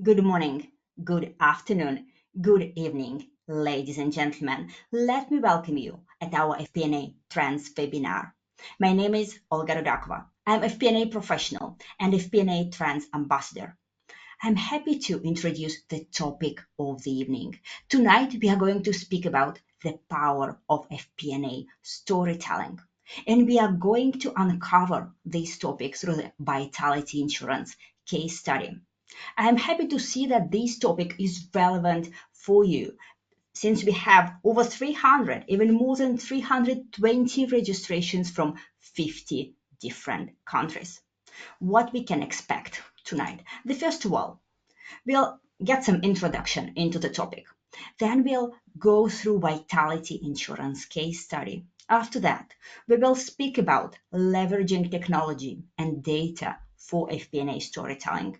Good morning, good afternoon, good evening, ladies and gentlemen. Let me welcome you at our FP&A Trends Webinar. My name is Olga Rudakova. I'm FP&A professional and FP&A Trends Ambassador. I'm happy to introduce the topic of the evening. Tonight, we are going to speak about the power of FP&A storytelling. And we are going to uncover this topic through the Vitality Insurance case study. I am happy to see that this topic is relevant for you since we have over 300, even more than 320 registrations from 50 different countries. What we can expect tonight? First of all, we'll get some introduction into the topic. Then we'll go through Vitality Insurance case study. After that, we will speak about leveraging technology and data for FP&A storytelling.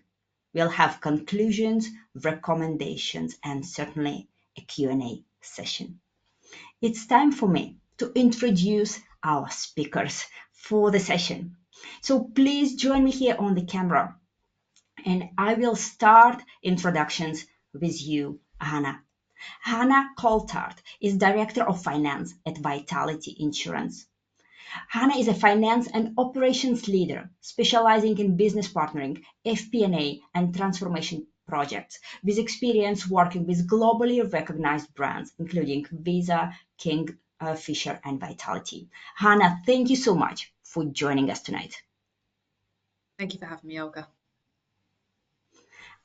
We'll have conclusions, recommendations, and certainly a Q&A session. It's time for me to introduce our speakers for the session. So please join me here on the camera. And I will start introductions with you, Hannah. Hannah Coulthard is Director of Finance at Vitality Insurance. Hannah is a finance and operations leader specializing in business partnering, FP&A, and transformation projects, with experience working with globally recognized brands, including Visa, Kingfisher, and Vitality. Hannah, thank you so much for joining us tonight. Thank you for having me, Olga.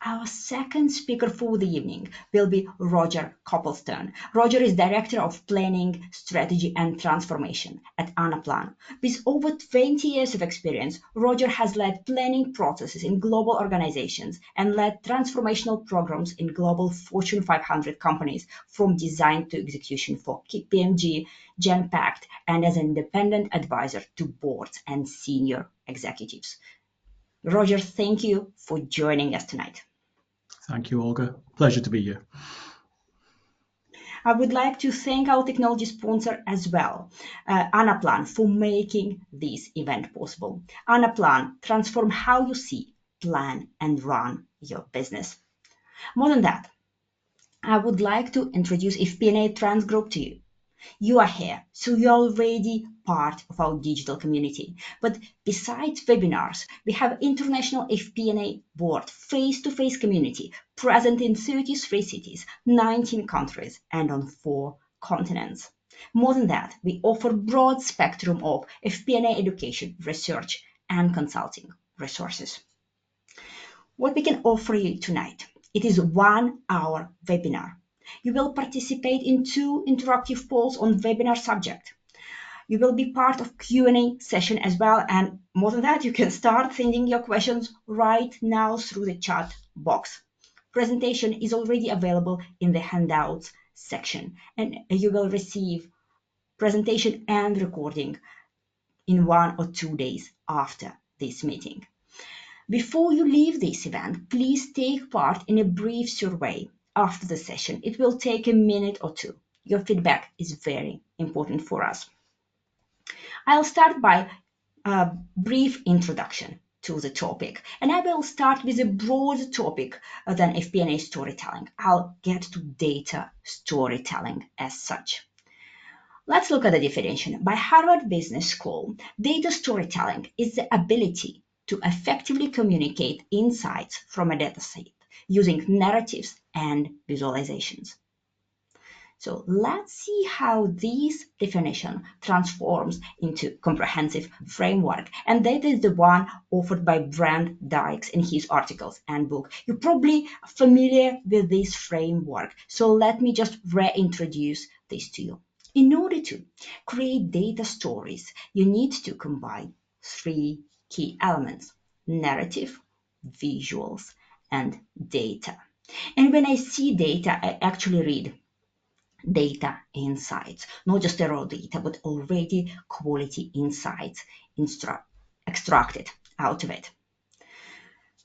Our second speaker for the evening will be Roger Copplestone. Roger is Director of Planning, Strategy and Transformation at Anaplan. With over 20 years of experience, Roger has led planning processes in global organizations and led transformational programs in global Fortune 500 companies from design to execution for KPMG, Genpact, and as an independent advisor to boards and senior executives. Roger, thank you for joining us tonight. Thank you, Olga. Pleasure to be here. I would like to thank our technology sponsor as well, Anaplan, for making this event possible. Anaplan, transform how you see, plan, and run your business. More than that, I would like to introduce FP&A Trends Group to you. You are here, so you're already part of our digital community. But besides webinars, we have international FP&A board face-to-face community present in 33 cities, 19 countries, and on 4 continents. More than that, we offer broad spectrum of FP&A education, research, and consulting resources. What we can offer you tonight, it is a 1-hour webinar. You will participate in 2 interactive polls on webinar subject. You will be part of Q&A session as well. And more than that, you can start sending your questions right now through the chat box. Presentation is already available in the handouts section. And you will receive presentation and recording in 1 or 2 days after this meeting. Before you leave this event, please take part in a brief survey. After the session, it will take a minute or 2. Your feedback is very important for us. I'll start by a brief introduction to the topic, and I will start with a broader topic than FP&A storytelling. I'll get to data storytelling as such. Let's look at the definition. By Harvard Business School, data storytelling is the ability to effectively communicate insights from a data set using narratives and visualizations. So let's see how this definition transforms into comprehensive framework. And that is the one offered by Brent Dykes in his articles and book. You're probably familiar with this framework. So let me just reintroduce this to you. In order to create data stories, you need to combine 3 key elements: narrative, visuals, and data. And when I see data, I actually read data insights, not just the raw data, but already quality insights extracted out of it.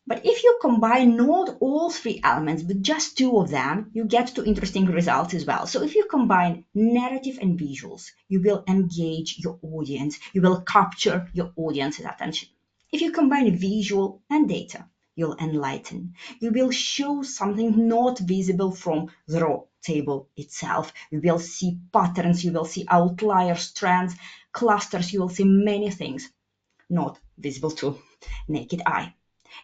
But if you combine not all 3 elements, but just 2 of them, you get to interesting results as well. So if you combine narrative and visuals, you will engage your audience. You will capture your audience's attention. If you combine visual and data, you'll enlighten. You will show something not visible from the raw table itself. You will see patterns, you will see outliers, trends, clusters, you will see many things not visible to naked eye.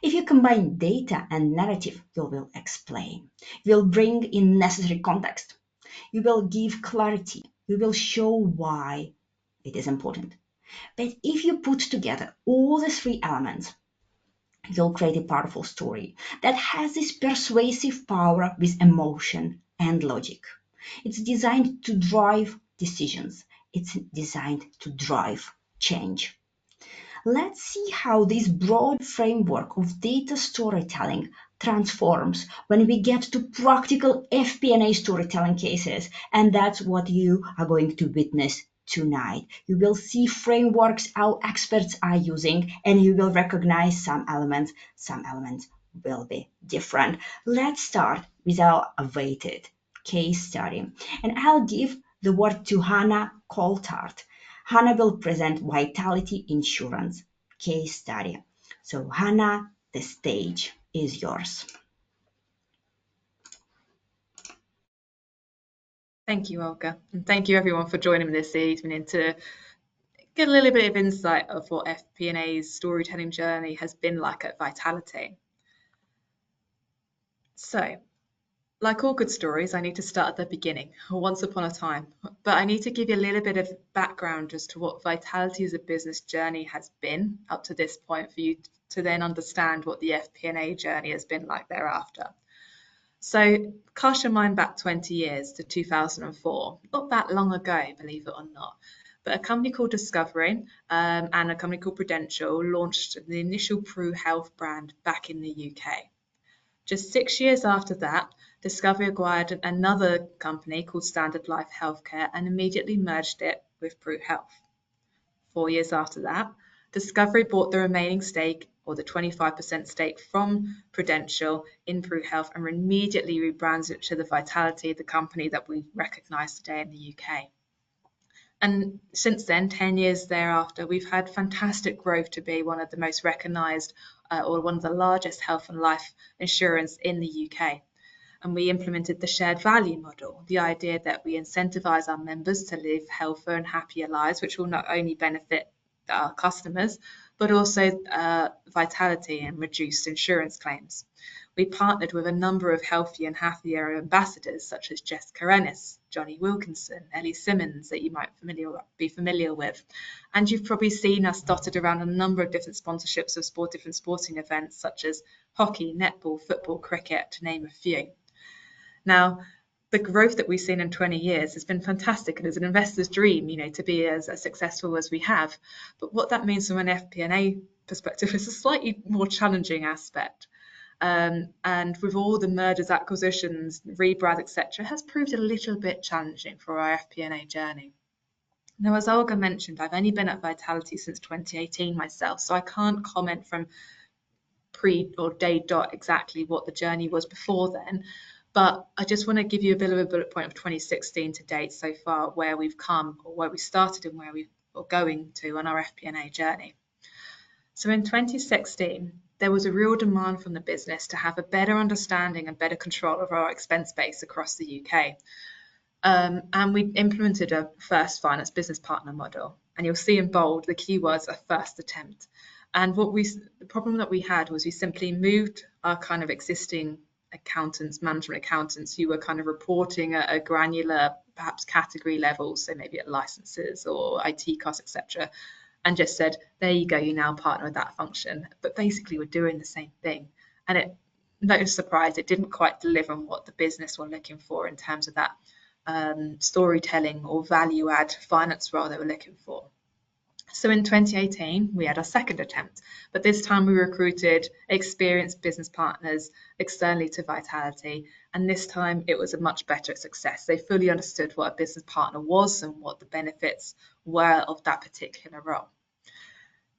If you combine data and narrative, you will explain. You will bring in necessary context. You will give clarity. You will show why it is important. But if you put together all these three elements, you'll create a powerful story that has this persuasive power with emotion and logic. It's designed to drive decisions. It's designed to drive change. Let's see how this broad framework of data storytelling transforms when we get to practical FP&A storytelling cases, and that's what you are going to witness tonight. You will see frameworks our experts are using, and you will recognize some elements will be different. Let's start with our awaited case study, and I'll give the word to Hannah Coulthard. Hannah will present Vitality Insurance case study. So Hannah, the stage is yours. Thank you, Olga, and thank you everyone for joining me this evening to get a little bit of insight of what FP&A's storytelling journey has been like at Vitality. So, like all good stories, I need to start at the beginning, once upon a time, but I need to give you a little bit of background as to what Vitality as a business journey has been up to this point for you to then understand what the FP&A journey has been like thereafter. So cast your mind back 20 years to 2004, not that long ago, believe it or not, but a company called Discovery and a company called Prudential launched the initial Pru Health brand back in the UK. Just 6 years after that, Discovery acquired another company called Standard Life Healthcare and immediately merged it with Pru Health. 4 years after that, Discovery bought the remaining stake, or the 25% stake from Prudential in Pru Health, and immediately rebranded it to the Vitality, the company that we recognise today in the UK. And since then, 10 years thereafter, we've had fantastic growth to be one of the most recognised or one of the largest health and life insurance in the UK. And we implemented the shared value model, the idea that we incentivise our members to live healthier and happier lives, which will not only benefit our customers, but also Vitality and reduced insurance claims. We partnered with a number of healthier and happier ambassadors such as Jessica Ennis, Johnny Wilkinson, Ellie Simmons that you might be familiar with. And you've probably seen us dotted around a number of different sponsorships of different sporting events such as hockey, netball, football, cricket, to name a few. Now, the growth that we've seen in 20 years has been fantastic, and it's an investor's dream, to be as successful as we have. But what that means from an FP&A perspective is a slightly more challenging aspect. And with all the mergers, acquisitions, rebrands, etc., has proved a little bit challenging for our FP&A journey. Now, as Olga mentioned, I've only been at Vitality since 2018 myself, so I can't comment from pre or day dot exactly what the journey was before then. But I just want to give you a bit of a bullet point of 2016 to date so far, where we've come, or where we started and where we're going to on our FP&A journey. So in 2016, there was a real demand from the business to have a better understanding and better control of our expense base across the UK. And we implemented a first finance business partner model. And you'll see in bold, the keywords are first attempt. And the problem that we had was we simply moved our kind of existing management accountants who were kind of reporting at a granular, perhaps category level, so maybe at licenses or IT costs, etc., and just said, there you go, you now partner with that function. But basically we're doing the same thing. And it, no surprise, it didn't quite deliver on what the business were looking for in terms of that storytelling or value add finance role they were looking for. So in 2018, we had our second attempt, but this time we recruited experienced business partners externally to Vitality, and this time it was a much better success. They fully understood what a business partner was and what the benefits were of that particular role.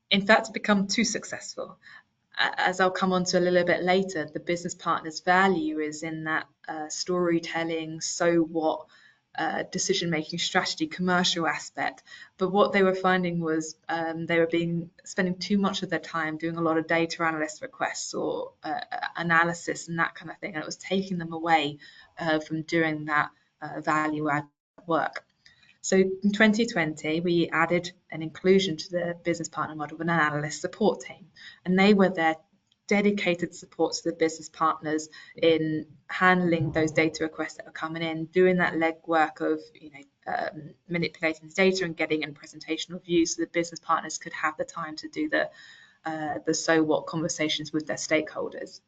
In fact, it's become too successful. As I'll come on to a little bit later, the business partner's value is in that storytelling, so what, decision-making strategy, commercial aspect. But what they were finding was they were spending too much of their time doing a lot of data analyst requests or analysis and that kind of thing. And it was taking them away from doing that value-add work. So in 2020, we added an inclusion to the business partner model with an analyst support team, and they were their dedicated support to the business partners in handling those data requests that were coming in, doing that legwork of manipulating the data and getting in presentational views so the business partners could have the time to do the so what conversations with their stakeholders.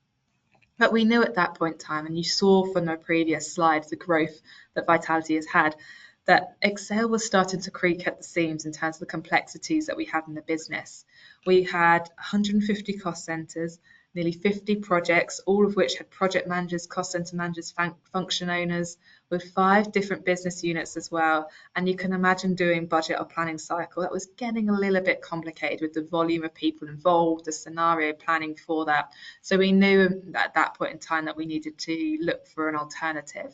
But we knew at that point in time, and you saw from the previous slides the growth that Vitality has had, that Excel was starting to creak at the seams in terms of the complexities that we have in the business. We had 150 cost centres, nearly 50 projects, all of which had project managers, cost centre managers, function owners, with 5 different business units as well. And you can imagine doing budget or planning cycle. That was getting a little bit complicated with the volume of people involved, the scenario planning for that. So we knew at that point in time that we needed to look for an alternative.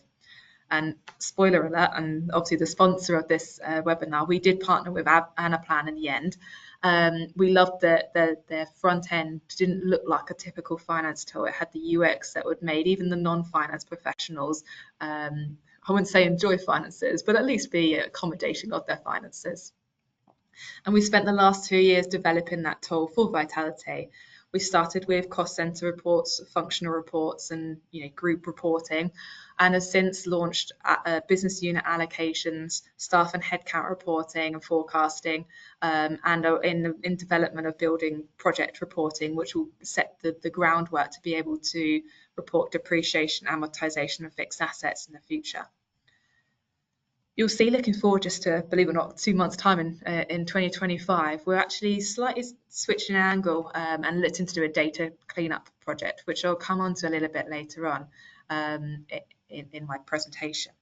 And spoiler alert, and obviously the sponsor of this webinar, we did partner with Anaplan in the end. We loved that their front end didn't look like a typical finance tool. It had the UX that would make even the non-finance professionals, I wouldn't say enjoy finances, but at least be accommodating of their finances. And we spent the last 2 years developing that tool for Vitality. We started with cost center reports, functional reports, and group reporting, and have since launched business unit allocations, staff and headcount reporting and forecasting, and are in development of building project reporting, which will set the groundwork to be able to report depreciation, amortization, and fixed assets in the future. You'll see, looking forward just to, believe it or not, 2 months' time in 2025, we're actually slightly switching angle and looking to do a data cleanup project, which I'll come on to a little bit later on in my presentation.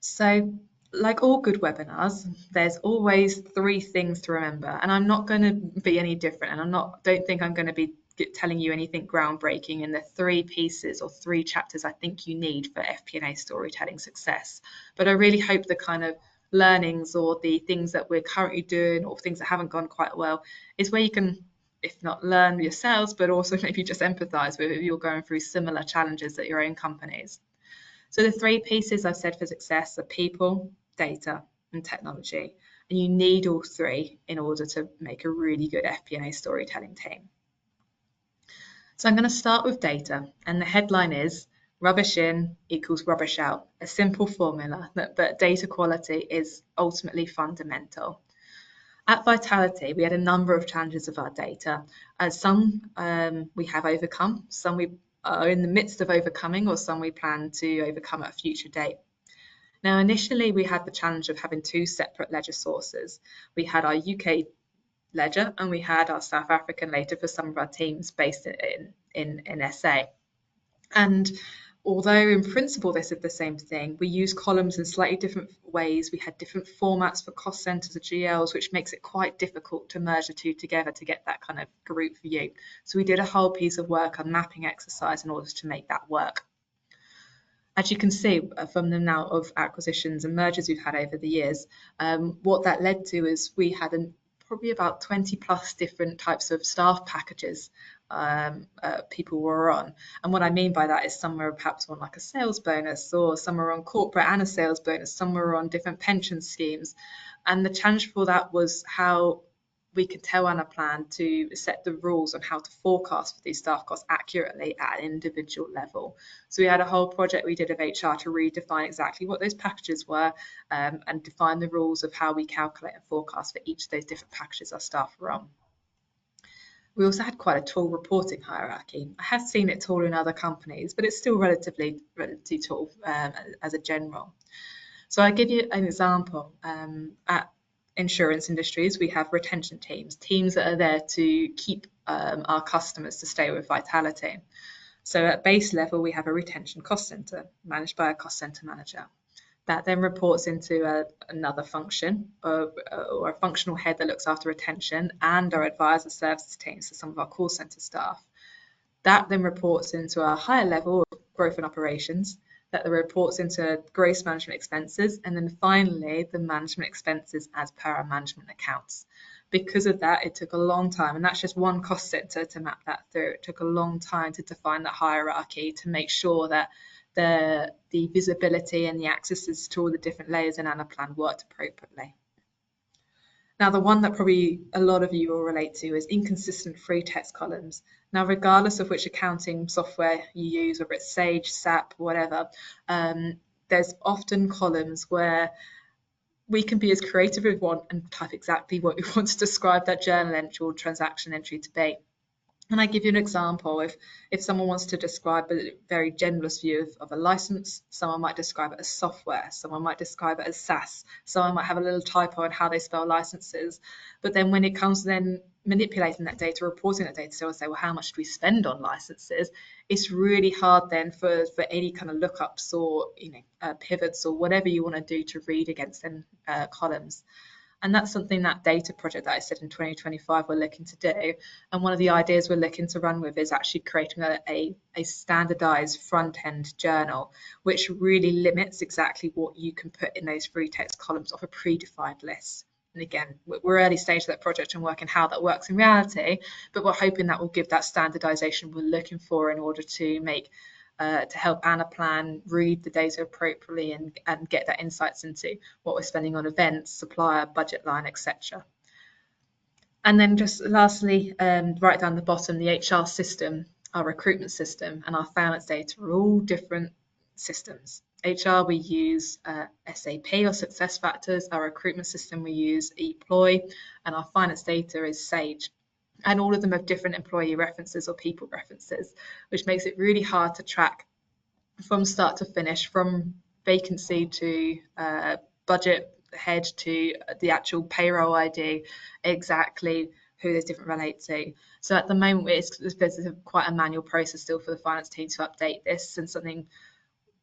So, like all good webinars, there's always 3 things to remember, and I'm not going to be any different, and don't think I'm going to be telling you anything groundbreaking in the 3 pieces or 3 chapters I think you need for FP&A storytelling success. But I really hope the kind of learnings or the things that we're currently doing or things that haven't gone quite well is where you can, if not learn yourselves, but also maybe just empathize with if you're going through similar challenges at your own companies. So the 3 pieces I've said for success are people, data, and technology. And you need all 3 in order to make a really good FP&A storytelling team. So I'm going to start with data, and the headline is rubbish in equals rubbish out, a simple formula, but data quality is ultimately fundamental. At Vitality, we had a number of challenges of our data. Some we have overcome, some we are in the midst of overcoming, or some we plan to overcome at a future date. Now, initially, we had the challenge of having 2 separate ledger sources. We had our UK ledger, and we had our South African ledger for some of our teams based in SA. And although in principle they said the same thing, we use columns in slightly different ways. We had different formats for cost centers or GLs, which makes it quite difficult to merge the 2 together to get that kind of group view. So we did a whole piece of work on mapping exercise in order to make that work. As you can see from the amount of acquisitions and mergers we've had over the years, what that led to is we had probably about 20 plus different types of staff packages people were on. And what I mean by that is some were perhaps on like a sales bonus, or some were on corporate and a sales bonus, some were on different pension schemes. And the challenge for that was how we could tell Anaplan to set the rules on how to forecast for these staff costs accurately at an individual level. So we had a whole project we did of HR to redefine exactly what those packages were and define the rules of how we calculate and forecast for each of those different packages our staff were on. We also had quite a tall reporting hierarchy. I have seen it tall in other companies, but it's still relatively tall as a general. So I give you an example. At insurance industries, we have retention teams that are there to keep our customers to stay with Vitality. So at base level, we have a retention cost center managed by a cost center manager. That then reports into another function or a functional head that looks after retention and our advisor services team, so some of our call center staff. That then reports into our higher level of growth and operations, that the reports into gross management expenses, and then finally the management expenses as per our management accounts. Because of that, it took a long time, and that's just one cost center to map that through. It took a long time to define that hierarchy to make sure that the visibility and the accesses to all the different layers in Anaplan worked appropriately. Now, the one that probably a lot of you will relate to is inconsistent free text columns. Now, regardless of which accounting software you use, whether it's Sage, SAP, whatever, there's often columns where we can be as creative as we want and type exactly what we want to describe that journal entry or transaction entry to be. And I give you an example. If someone wants to describe a very generous view of a license, someone might describe it as software, someone might describe it as SaaS, someone might have a little typo on how they spell licenses. But then when it comes to then manipulating that data, reporting that data, so I'll say, well, how much do we spend on licenses? It's really hard then for any kind of lookups or pivots or whatever you want to do to read against them columns. And that's something, that data project that I said in 2025 we're looking to do. And one of the ideas we're looking to run with is actually creating a standardized front-end journal, which really limits exactly what you can put in those free text columns off a predefined list. And again, we're early stage of that project and working how that works in reality, but we're hoping that will give that standardization we're looking for in order to make to help Anaplan read the data appropriately and get that insights into what we're spending on events, supplier, budget line, etc. And then just lastly, right down the bottom, the HR system, our recruitment system, and our finance data are all different systems. HR, we use SAP or SuccessFactors. Our recruitment system, we use ePloy, and our finance data is Sage. And all of them have different employee references or people references, which makes it really hard to track from start to finish, from vacancy to budget head to the actual payroll ID, exactly who those different relate to. So at the moment, there's quite a manual process still for the finance team to update this, and something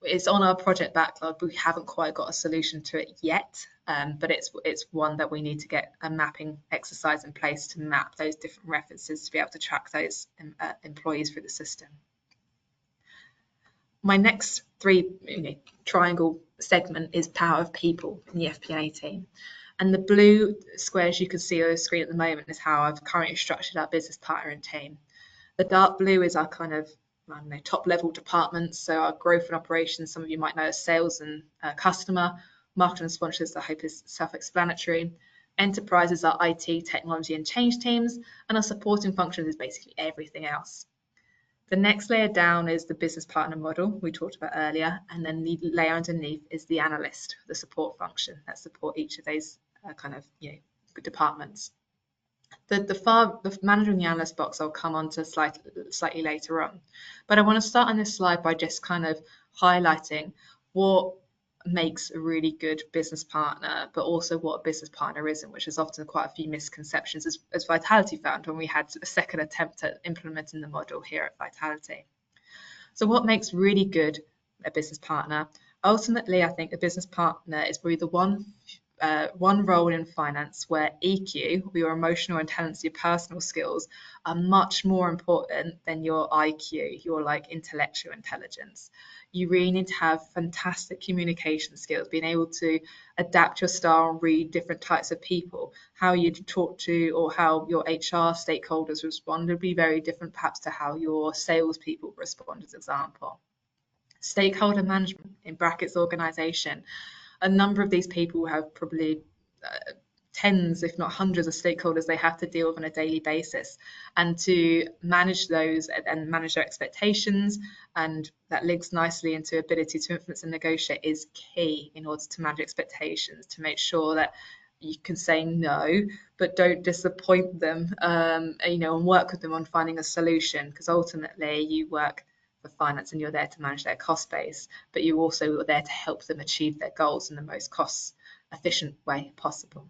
it's on our project backlog, but we haven't quite got a solution to it yet. But it's one that we need to get a mapping exercise in place to map those different references to be able to track those employees through the system. My next triangle segment is power of people in the FP&A team. And the blue squares you can see on the screen at the moment is how I've currently structured our business partner and team. The dark blue is our kind of top level departments. So our growth and operations, some of you might know as sales and customer, marketing and sponsors, I hope is self-explanatory. Enterprise is our IT, technology and change teams, and our supporting functions is basically everything else. The next layer down is the business partner model we talked about earlier, and then the layer underneath is the analyst, the support function that support each of those departments. The manager and the analyst box I'll come on to slightly later on. But I want to start on this slide by just kind of highlighting what makes a really good business partner, but also what a business partner isn't, which is often quite a few misconceptions, as Vitality found when we had a second attempt at implementing the model here at Vitality. So what makes really good a business partner? Ultimately, I think a business partner is probably the one role in finance where EQ, your emotional intelligence, your personal skills, are much more important than your IQ, your intellectual intelligence. You really need to have fantastic communication skills, being able to adapt your style and read different types of people. How you talk to or how your HR stakeholders respond would be very different perhaps to how your salespeople respond, as an example. Stakeholder management, in brackets organization. A number of these people have probably tens, if not hundreds of stakeholders they have to deal with on a daily basis, and to manage those and manage their expectations, and that links nicely into ability to influence and negotiate is key in order to manage expectations, to make sure that you can say no, but don't disappoint them, and work with them on finding a solution, because ultimately you work for finance and you're there to manage their cost base, but you also are there to help them achieve their goals in the most cost efficient way possible.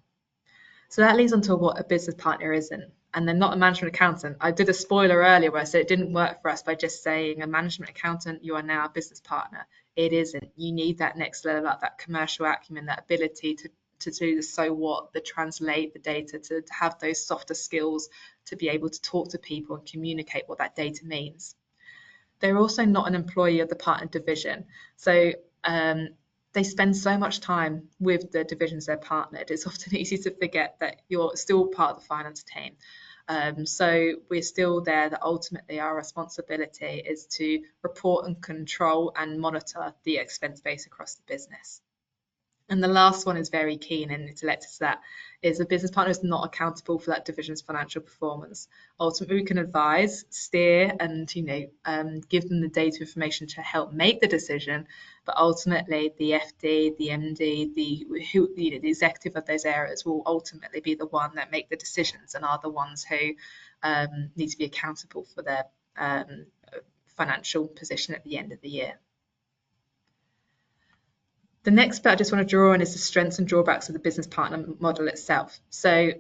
So that leads on to what a business partner isn't, and then not a management accountant. I did a spoiler earlier where I said it didn't work for us by just saying a management accountant, you are now a business partner. It isn't. You need that next level up, that commercial acumen, that ability to do the so what, to translate the data, to have those softer skills, to be able to talk to people and communicate what that data means. They're also not an employee of the partner division. So they spend so much time with the divisions they're partnered. It's often easy to forget that you're still part of the finance team. So we're still there, that ultimately our responsibility is to report and control and monitor the expense base across the business. And the last one is very keen, and it elects that is a business partner is not accountable for that division's financial performance. Ultimately, we can advise, steer, and give them the data information to help make the decision. But ultimately, the FD, the MD, the executive of those areas will ultimately be the one that make the decisions and are the ones who need to be accountable for their financial position at the end of the year. The next bit I just want to draw on is the strengths and drawbacks of the business partner model itself. So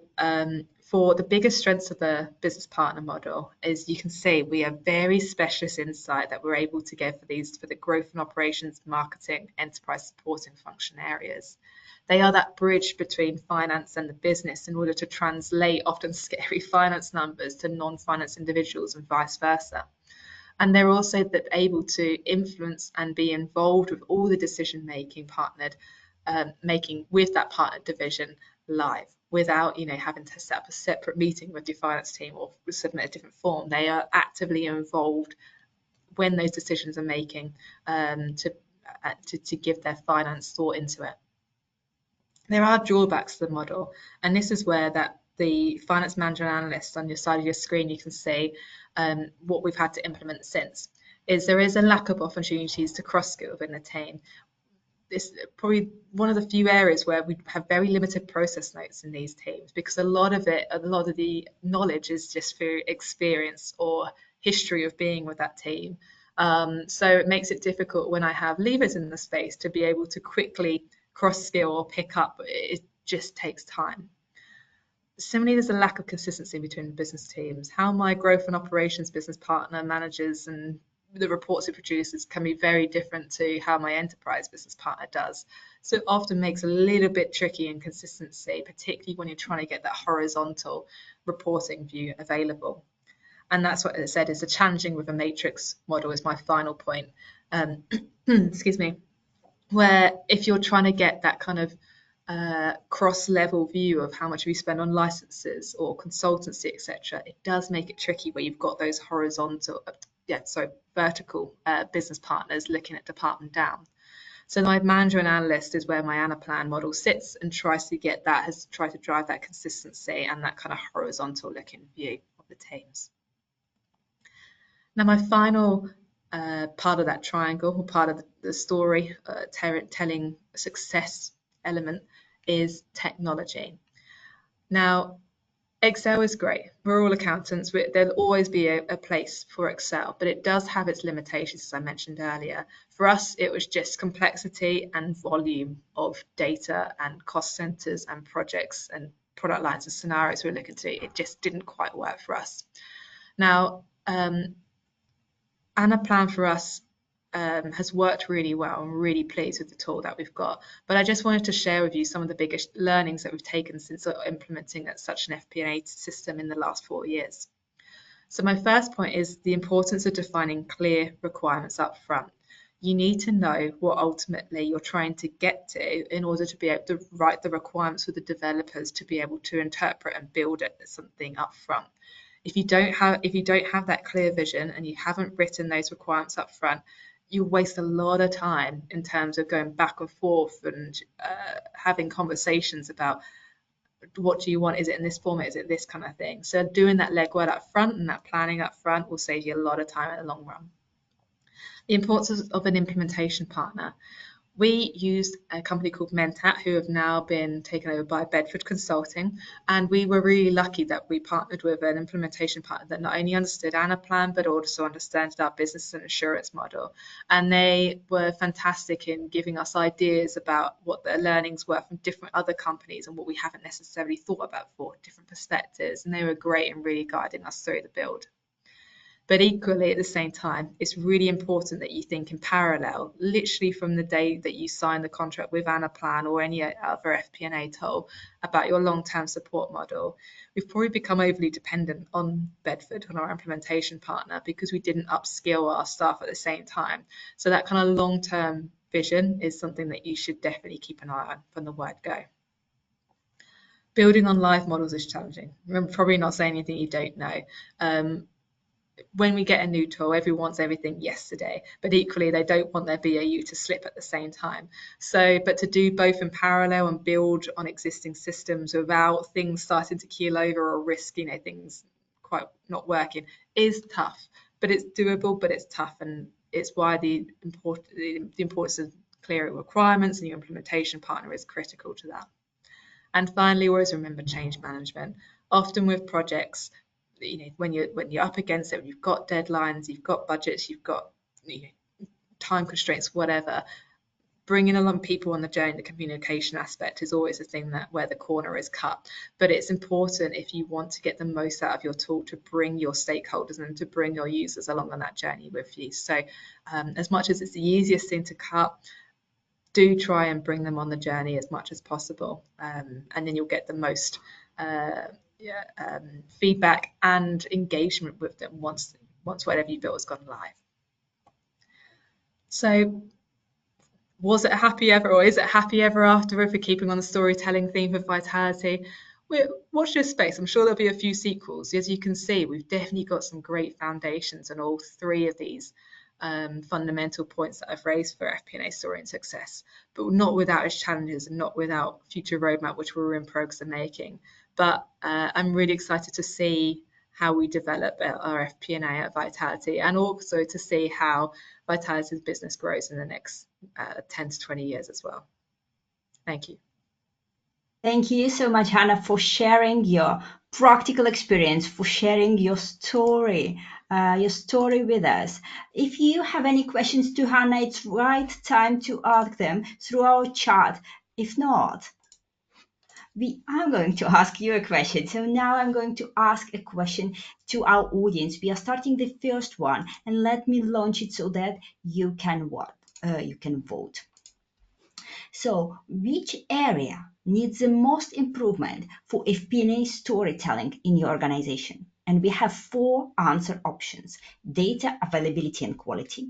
for the biggest strengths of the business partner model is, you can see we have very specialist insight that we're able to give for the growth and operations, marketing, enterprise support and function areas. They are that bridge between finance and the business in order to translate often scary finance numbers to non-finance individuals and vice versa. And they're also able to influence and be involved with all the decision making making with that partner division live, without having to set up a separate meeting with your finance team or submit a different form. They are actively involved when those decisions are making to give their finance thought into it. There are drawbacks to the model, and this is where the finance manager and analyst on your side of your screen, you can see what we've had to implement since. There is a lack of opportunities to cross-skill within the team. This is probably one of the few areas where we have very limited process notes in these teams, because a lot of the knowledge is just through experience or history of being with that team. So it makes it difficult when I have leavers in the space to be able to quickly cross-skill or pick up. It just takes time. Similarly, there's a lack of consistency between the business teams. How my growth and operations business partner manages and the reports it produces can be very different to how my enterprise business partner does. So it often makes a little bit tricky in consistency, particularly when you're trying to get that horizontal reporting view available. And that's what it said is the challenging with a matrix model is my final point. Excuse me. Where if you're trying to get that kind of cross-level view of how much we spend on licenses or consultancy, etc., it does make it tricky where you've got those vertical business partners looking at department down. So my manager and analyst is where my Anaplan model sits and tries to drive that consistency and that kind of horizontal looking view of the teams. Now my final part of that triangle, or part of the story, telling a success element, is technology. Now, Excel is great. We're all accountants. There'll always be a place for Excel, but it does have its limitations, as I mentioned earlier. For us, it was just complexity and volume of data and cost centers and projects and product lines and scenarios we're looking to. It just didn't quite work for us. Now, Anaplan for us has worked really well. I'm really pleased with the tool that we've got. But I just wanted to share with you some of the biggest learnings that we've taken since implementing such an FP&A system in the last 4 years. So my first point is the importance of defining clear requirements up front. You need to know what ultimately you're trying to get to in order to be able to write the requirements for the developers to be able to interpret and build something up front. If you don't have that clear vision and you haven't written those requirements up front, you waste a lot of time in terms of going back and forth and having conversations about what do you want? Is it in this format? Is it this kind of thing? So doing that legwork up front and that planning up front will save you a lot of time in the long run. The importance of an implementation partner. We used a company called Mentat, who have now been taken over by Bedford Consulting, and we were really lucky that we partnered with an implementation partner that not only understood Anaplan but also understood our business and insurance model. And they were fantastic in giving us ideas about what their learnings were from different other companies and what we haven't necessarily thought about for different perspectives. And they were great in really guiding us through the build. But equally, at the same time, it's really important that you think in parallel, literally from the day that you sign the contract with Anaplan or any other FP&A tool, about your long-term support model. we've probably become overly dependent on Bedford, on our implementation partner, because we didn't upskill our staff at the same time. So that kind of long-term vision is something that you should definitely keep an eye on from the word go. Building on live models is challenging. I'm probably not saying anything you don't know. When we get a new tool, everyone wants everything yesterday, but equally they don't want their BAU to slip at the same time. So, but to do both in parallel and build on existing systems without things starting to keel over or risk, things quite not working is tough, but it's doable, but it's tough. And it's why the importance of clear requirements and your implementation partner is critical to that. And finally, always remember change management. Often with projects, when you're up against it, when you've got deadlines, you've got budgets, you've got time constraints, whatever, bringing along people on the journey, the communication aspect is always a thing where the corner is cut. But it's important, if you want to get the most out of your tool, to bring your stakeholders and to bring your users along on that journey with you. So as much as it's the easiest thing to cut, do try and bring them on the journey as much as possible, and then you'll get the most feedback and engagement with them once whatever you built has gone live. So was it a happy ever, or is it happy ever after, if we're keeping on the storytelling theme of Vitality? Watch this space. I'm sure there'll be a few sequels. As you can see, we've definitely got some great foundations on all three of these fundamental points that I've raised for FP&A story and success, but not without its challenges and not without future roadmap, which we're in progress of making. But I'm really excited to see how we develop our FP&A at Vitality, and also to see how Vitality's business grows in the next 10 to 20 years as well. Thank you. Thank you so much, Hannah, for sharing your practical experience, for sharing your story with us. If you have any questions to Hannah, it's right time to ask them through our chat. If not, I'm going to ask you a question. So now I'm going to ask a question to our audience. We are starting the first one, and let me launch it so that you can vote. So, which area needs the most improvement for FP&A storytelling in your organization? And we have 4 answer options: data availability and quality,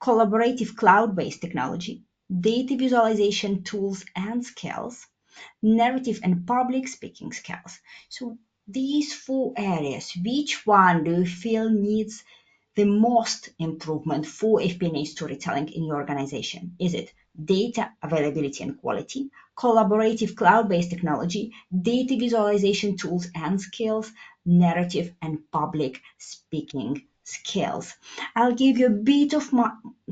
collaborative cloud-based technology, data visualization tools and skills, narrative and public speaking skills. So these 4 areas, which one do you feel needs the most improvement for FP&A storytelling in your organization? Is it data availability and quality, collaborative cloud-based technology, data visualization tools and skills, narrative and public speaking skills? I'll give you a bit of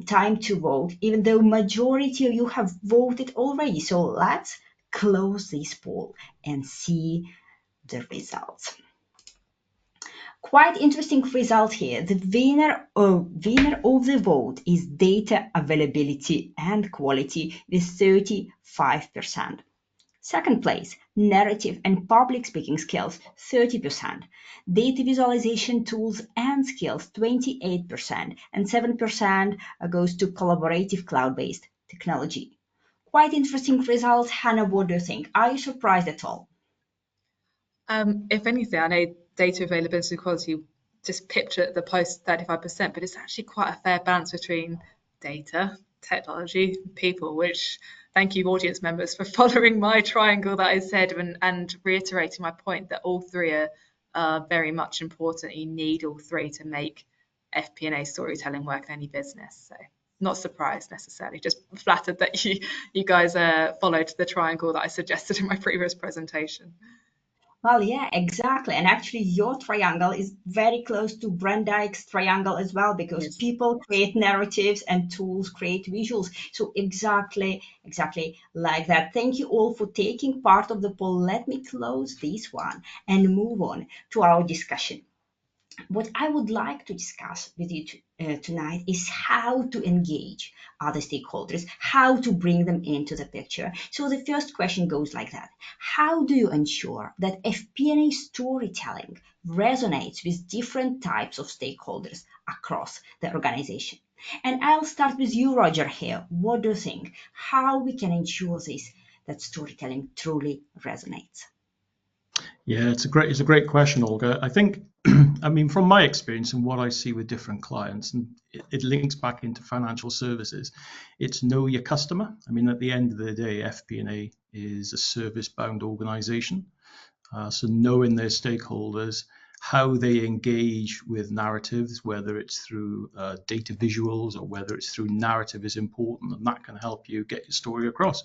time to vote, even though majority of you have voted already. So let's close this poll and see the results. Quite interesting result here. The winner of the vote is data availability and quality with 35%. Second place, narrative and public speaking skills, 30%. Data visualization tools and skills, 28%. And 7% goes to collaborative cloud-based technology. Quite interesting results. Hannah, what do you think? Are you surprised at all? If anything, I know data availability and quality just picture the post 35%, but it's actually quite a fair balance between data, technology, people, which thank you audience members for following my triangle that I said and reiterating my point that all 3 are very much important. You need all 3 to make FP&A storytelling work in any business. So not surprised necessarily, just flattered that you guys followed the triangle that I suggested in my previous presentation. Well, yeah, exactly. And actually, your triangle is very close to Brent Dyke's triangle as well, because Yes. people create narratives and tools create visuals. So exactly like that. Thank you all for taking part of the poll. Let me close this one and move on to our discussion. What I would like to discuss with you tonight is how to engage other stakeholders, how to bring them into the picture. So the first question goes like that. How do you ensure that FP&A storytelling resonates with different types of stakeholders across the organization? And I'll start with you, Roger, here. What do you think? How we can ensure that storytelling truly resonates? Yeah, it's a great question, Olga. I think, I mean, from my experience and what I see with different clients, and it links back into financial services, it's know your customer. I mean, at the end of the day, FP&A is a service-bound organization. So knowing their stakeholders, how they engage with narratives, whether it's through data visuals or whether it's through narrative is important, and that can help you get your story across.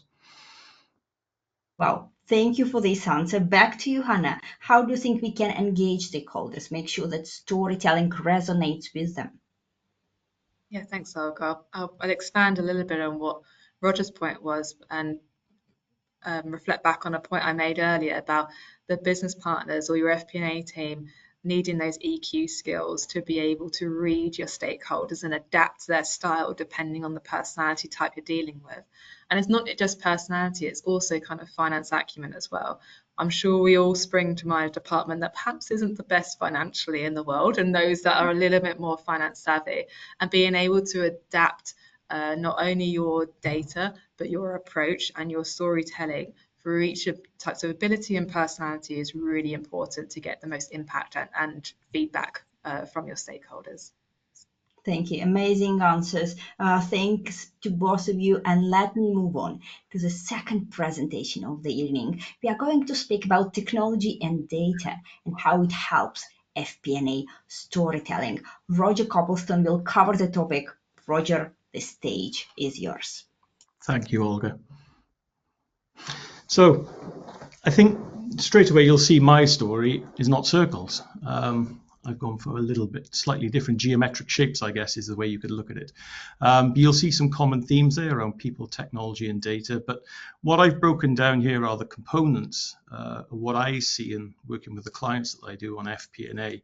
Well, thank you for this answer. Back to you, Hannah. How do you think we can engage stakeholders, make sure that storytelling resonates with them? Yeah, thanks, Olga. I'll expand a little bit on what Roger's point was and reflect back on a point I made earlier about the business partners or your FP&A team needing those EQ skills to be able to read your stakeholders and adapt their style depending on the personality type you're dealing with. And it's not just personality, it's also kind of finance acumen as well. I'm sure we all spring to my department that perhaps isn't the best financially in the world, and those that are a little bit more finance savvy, and being able to adapt not only your data, but your approach and your storytelling for each of types of ability and personality is really important to get the most impact and feedback from your stakeholders. Thank you. Amazing answers. Thanks to both of you. And let me move on to the second presentation of the evening. We are going to speak about technology and data and how it helps FP&A storytelling. Roger Copplestone will cover the topic. Roger, the stage is yours. Thank you, Olga. So I think straight away you'll see my story is not circles. I've gone for a little bit slightly different geometric shapes, I guess, is the way you could look at it. But you'll see some common themes there around people, technology, and data. But what I've broken down here are the components of what I see in working with the clients that I do on FP&A,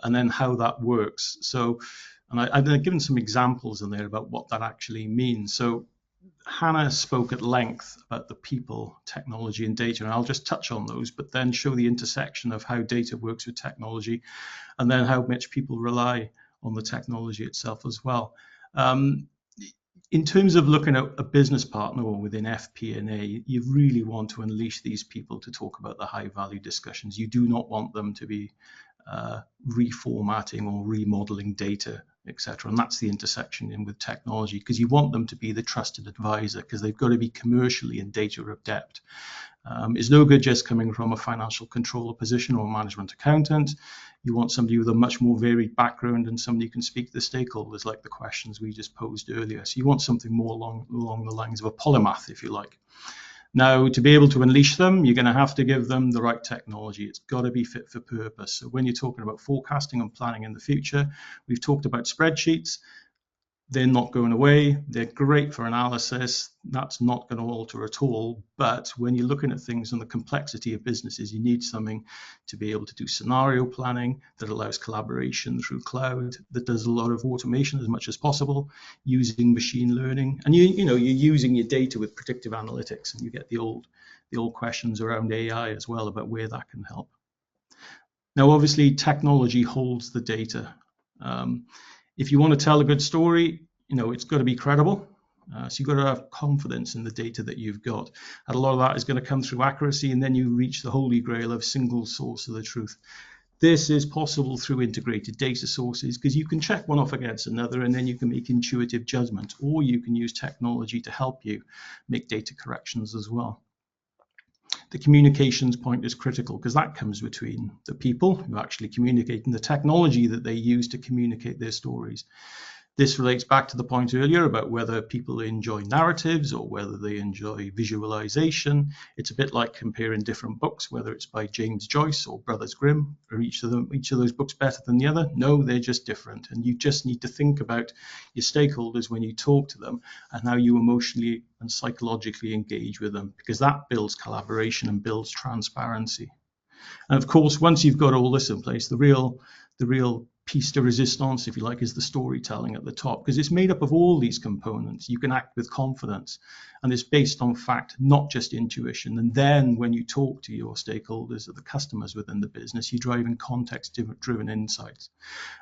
and then how that works. So, and I've given some examples in there about what that actually means. So Hannah spoke at length about the people, technology, and data, and I'll just touch on those, but then show the intersection of how data works with technology, and then how much people rely on the technology itself as well. In terms of looking at a business partner or within FP&A, you really want to unleash these people to talk about the high value discussions. You do not want them to be reformatting or remodeling data, etc. And that's the intersection in with technology, because you want them to be the trusted advisor, because they've got to be commercially and data adept. It's no good just coming from a financial controller position or a management accountant. You want somebody with a much more varied background and somebody who can speak to the stakeholders, like the questions we just posed earlier. So you want something more along the lines of a polymath, if you like. Now, to be able to unleash them, you're going to have to give them the right technology. It's got to be fit for purpose. So when you're talking about forecasting and planning in the future, we've talked about spreadsheets. They're not going away. They're great for analysis. That's not going to alter at all. But when you're looking at things and the complexity of businesses, you need something to be able to do scenario planning that allows collaboration through cloud, that does a lot of automation as much as possible, using machine learning. And you're using your data with predictive analytics, and you get the old questions around AI as well about where that can help. Now, obviously, technology holds the data. If you want to tell a good story, it's got to be credible. So you've got to have confidence in the data that you've got. And a lot of that is going to come through accuracy, and then you reach the holy grail of single source of the truth. This is possible through integrated data sources, because you can check one off against another, and then you can make intuitive judgments, or you can use technology to help you make data corrections as well. The communications point is critical, because that comes between the people who actually communicate and the technology that they use to communicate their stories. This relates back to the point earlier about whether people enjoy narratives or whether they enjoy visualization. It's a bit like comparing different books, whether it's by James Joyce or Brothers Grimm. Are each of those books better than the other? No, they're just different. And you just need to think about your stakeholders when you talk to them and how you emotionally and psychologically engage with them, because that builds collaboration and builds transparency. And of course, once you've got all this in place, the real piece de resistance, if you like, is the storytelling at the top, because it's made up of all these components. You can act with confidence, and it's based on fact, not just intuition. And then when you talk to your stakeholders or the customers within the business, you're driving context-driven insights.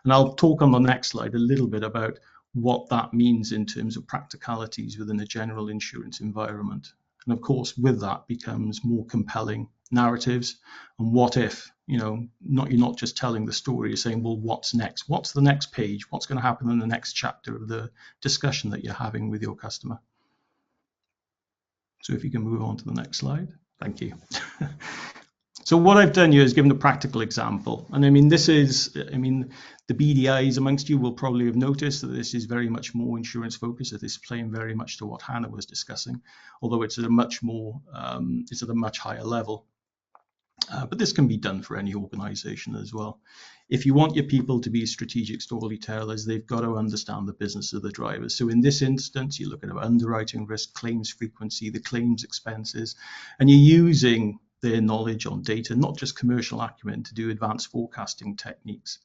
And I'll talk on the next slide a little bit about what that means in terms of practicalities within a general insurance environment. And of course, with that becomes more compelling narratives and what if. You're not just telling the story, you're saying, well, what's next? What's the next page? What's going to happen in the next chapter of the discussion that you're having with your customer? So if you can move on to the next slide. Thank you. So what I've done here is given a practical example. And the BDIs amongst you will probably have noticed that this is very much more insurance focused. It is playing very much to what Hannah was discussing, although it's at a much higher level. But this can be done for any organization as well. If you want your people to be strategic storytellers, they've got to understand the business of the drivers. So in this instance, you look at underwriting risk, claims frequency, the claims expenses, and you're using their knowledge on data, not just commercial acumen, to do advanced forecasting techniques.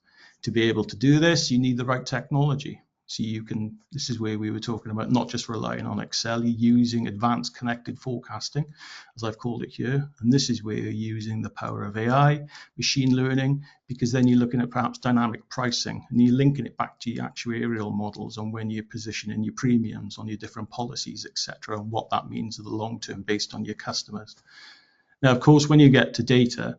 To be able to do this, you need the right technology. So this is where we were talking about not just relying on Excel, you're using advanced connected forecasting, as I've called it here. And this is where you're using the power of AI, machine learning, because then you're looking at perhaps dynamic pricing and you're linking it back to your actuarial models on when you're positioning your premiums on your different policies, etc., and what that means in the long term based on your customers. Now, of course, when you get to data,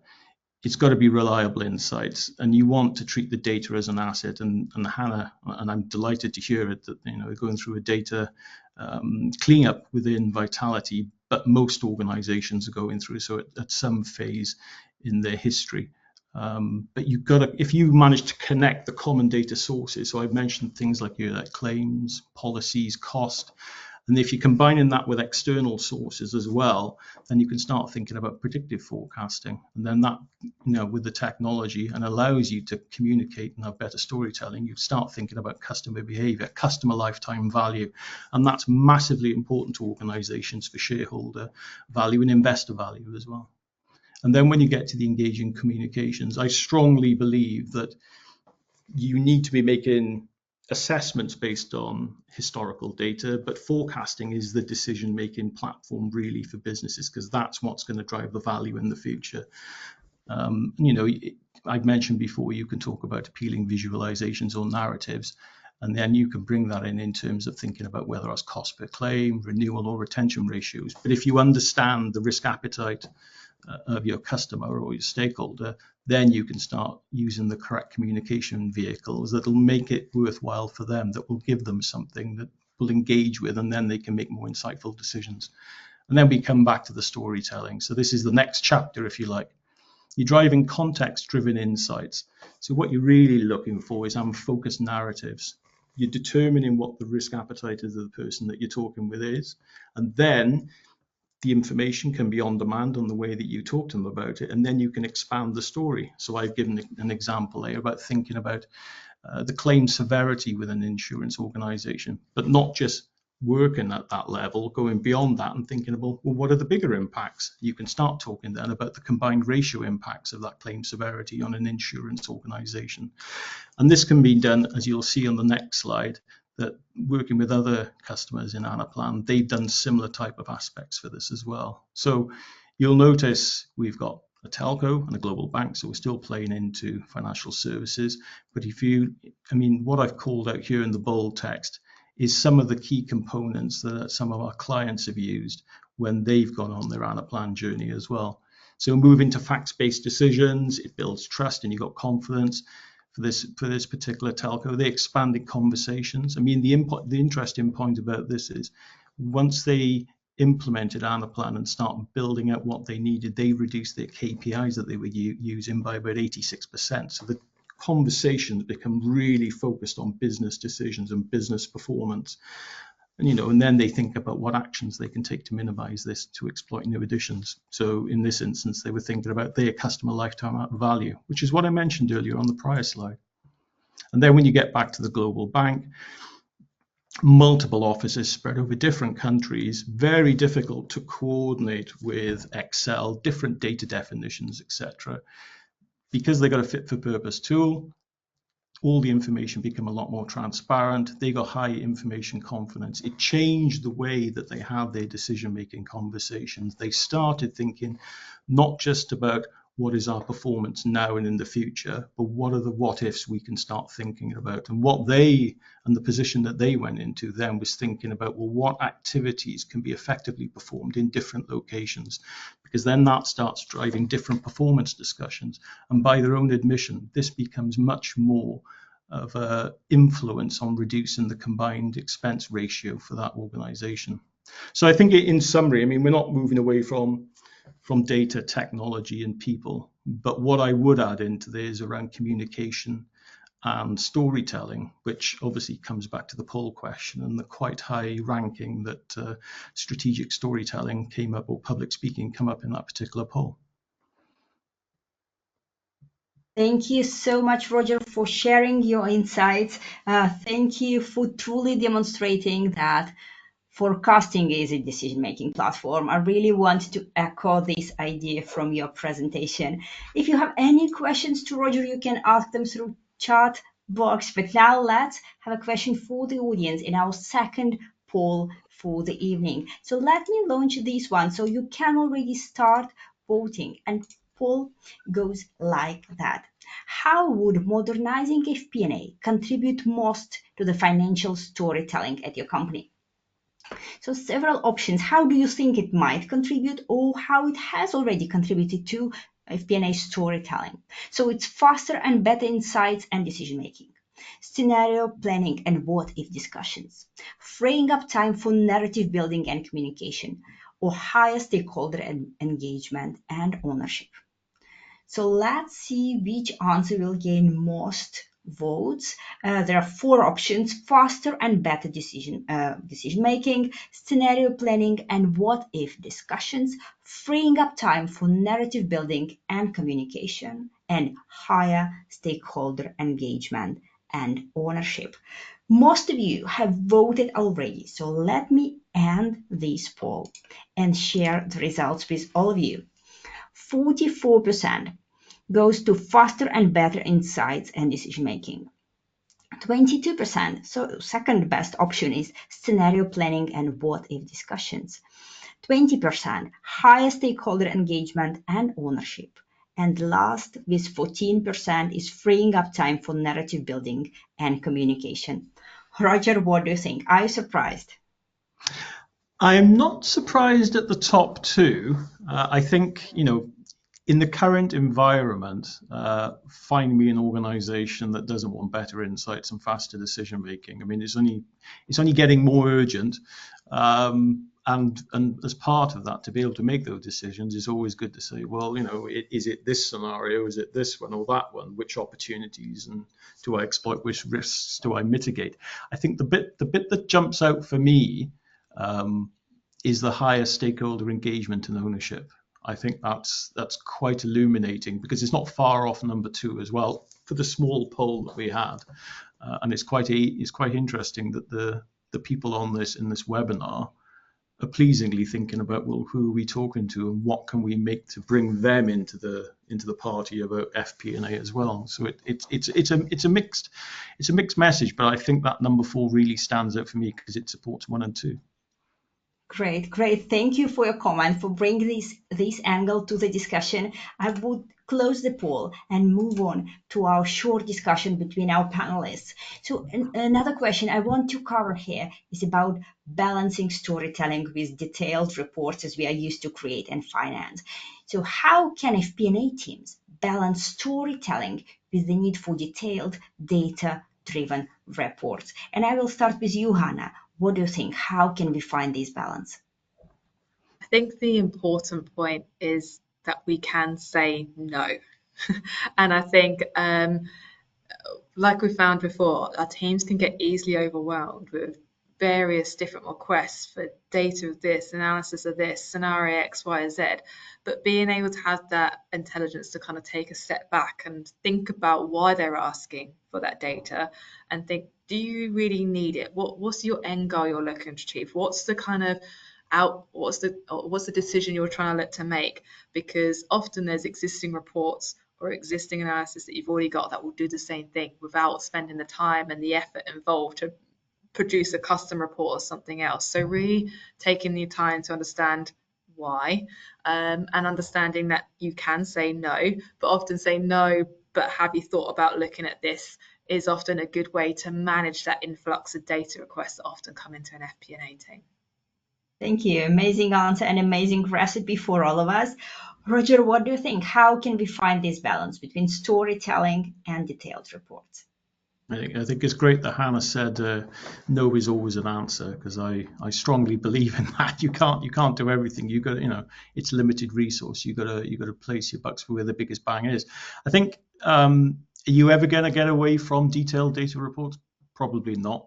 it's got to be reliable insights, and you want to treat the data as an asset. And Hannah, and I'm delighted to hear it, that we're going through a data cleanup within Vitality, but most organizations are going through so at some phase in their history. But you've got to, if you manage to connect the common data sources, so I've mentioned things like claims, policies, cost, and if you're combining that with external sources as well, then you can start thinking about predictive forecasting. And then that, with the technology, and allows you to communicate and have better storytelling, you start thinking about customer behavior, customer lifetime value. And that's massively important to organizations for shareholder value and investor value as well. And then when you get to the engaging communications, I strongly believe that you need to be making assessments based on historical data, but forecasting is the decision-making platform really for businesses, because that's what's going to drive the value in the future. I've mentioned before, you can talk about appealing visualizations or narratives, and then you can bring that in terms of thinking about whether it's cost per claim, renewal or retention ratios. But if you understand the risk appetite of your customer or your stakeholder, then you can start using the correct communication vehicles that will make it worthwhile for them, that will give them something that will engage with, and then they can make more insightful decisions. And then we come back to the storytelling. So this is the next chapter, if you like. You're driving context-driven insights. So what you're really looking for is focused narratives. You're determining what the risk appetite of the person that you're talking with is, and then the information can be on demand on the way that you talk to them about it, and then you can expand the story. So I've given an example there about thinking about the claim severity with an insurance organization, but not just working at that level, going beyond that and thinking about, well, what are the bigger impacts? You can start talking then about the combined ratio impacts of that claim severity on an insurance organization. And this can be done, as you'll see on the next slide, that working with other customers in Anaplan, they've done similar type of aspects for this as well. So you'll notice we've got a telco and a global bank, so we're still playing into financial services. But what I've called out here in the bold text is some of the key components that some of our clients have used when they've gone on their Anaplan journey as well. So moving to facts-based decisions, it builds trust and you've got confidence. For this particular telco, they expanded conversations. The interesting point about this is once they implemented Anaplan and started building out what they needed, they reduced their KPIs that they were using by about 86%. So the conversations become really focused on business decisions and business performance. And then they think about what actions they can take to minimize this to exploit new additions. So in this instance, they were thinking about their customer lifetime value, which is what I mentioned earlier on the prior slide. And then when you get back to the global bank, multiple offices spread over different countries, very difficult to coordinate with Excel, different data definitions, etc. Because they got a fit for purpose tool, all the information became a lot more transparent. They got high information confidence. It changed the way that they have their decision-making conversations. They started thinking not just about what is our performance now and in the future, but what are the what ifs we can start thinking about. And what they, and the position that they went into then, was thinking about, well, what activities can be effectively performed in different locations, because then that starts driving different performance discussions. And by their own admission, this becomes much more of an influence on reducing the combined expense ratio for that organization. So I think in summary, I mean, we're not moving away from data, technology and people, but what I would add into this is around communication and storytelling, which obviously comes back to the poll question and the quite high ranking that strategic storytelling came up, or public speaking come up in that particular poll. Thank you so much, Roger, for sharing your insights. Thank you for truly demonstrating that forecasting is a decision-making platform. I really want to echo this idea from your presentation. If you have any questions to Roger, you can ask them through chat box. But now let's have a question for the audience in our second poll for the evening. So let me launch this one so you can already start voting. And poll goes like that. How would modernizing FP&A contribute most to the financial storytelling at your company? So several options. How do you think it might contribute, or how it has already contributed to FP&A storytelling? So it's faster and better insights and decision making, scenario planning and what if discussions, freeing up time for narrative building and communication, or higher stakeholder engagement and ownership. So let's see which answer will gain most votes. There are four options: faster and better decision making, scenario planning and what if discussions, freeing up time for narrative building and communication, and higher stakeholder engagement and ownership. Most of you have voted already, so let me end this poll and share the results with all of you. 44% goes to faster and better insights and decision making. 22%, so second best option, is scenario planning and what if discussions. 20%, higher stakeholder engagement and ownership. And last, with 14%, is freeing up time for narrative building and communication. Roger, what do you think? Are you surprised? I am not surprised at the top two. I think, in the current environment, find me an organization that doesn't want better insights and faster decision making. I mean, it's only getting more urgent. And as part of that, to be able to make those decisions, it's always good to say, well, is it this scenario? Is it this one or that one? Which opportunities and do I exploit? Which risks do I mitigate? I think the bit that jumps out for me is the higher stakeholder engagement and ownership. I think that's quite illuminating, because it's not far off number two as well for the small poll that we had, and it's quite interesting that the people in this webinar are pleasingly thinking about, well, who are we talking to and what can we make to bring them into the party about FP&A as well. So it's a mixed message, but I think that number 4 really stands out for me because it supports 1 and 2. Great. Thank you for your comment, for bringing this angle to the discussion. I would close the poll and move on to our short discussion between our panelists. So another question I want to cover here is about balancing storytelling with detailed reports as we are used to create and finance. So how can FP&A teams balance storytelling with the need for detailed data-driven reports? And I will start with you, Hannah. What do you think? How can we find this balance? I think the important point is that we can say no. And I think, like we found before, our teams can get easily overwhelmed with various different requests for data of this, analysis of this, scenario X, Y, Z. But being able to have that intelligence to kind of take a step back and think about why they're asking for that data and think, do you really need it? What's your end goal you're looking to achieve? What's the kind of what's the decision you're trying to make? Because often there's existing reports or existing analysis that you've already got that will do the same thing without spending the time and the effort involved to produce a custom report or something else. So really taking the time to understand why, and understanding that you can say no, but often say no, but have you thought about looking at this, is often a good way to manage that influx of data requests that often come into an FP&A team. Thank you. Amazing answer and amazing recipe for all of us. Roger, what do you think? How can we find this balance between storytelling and detailed reports? I think it's great that Hannah said no is always an answer, because I strongly believe in that. You can't do everything. You got, it's limited resource. You got to place your bucks where the biggest bang is. I think are you ever going to get away from detailed data reports? Probably not.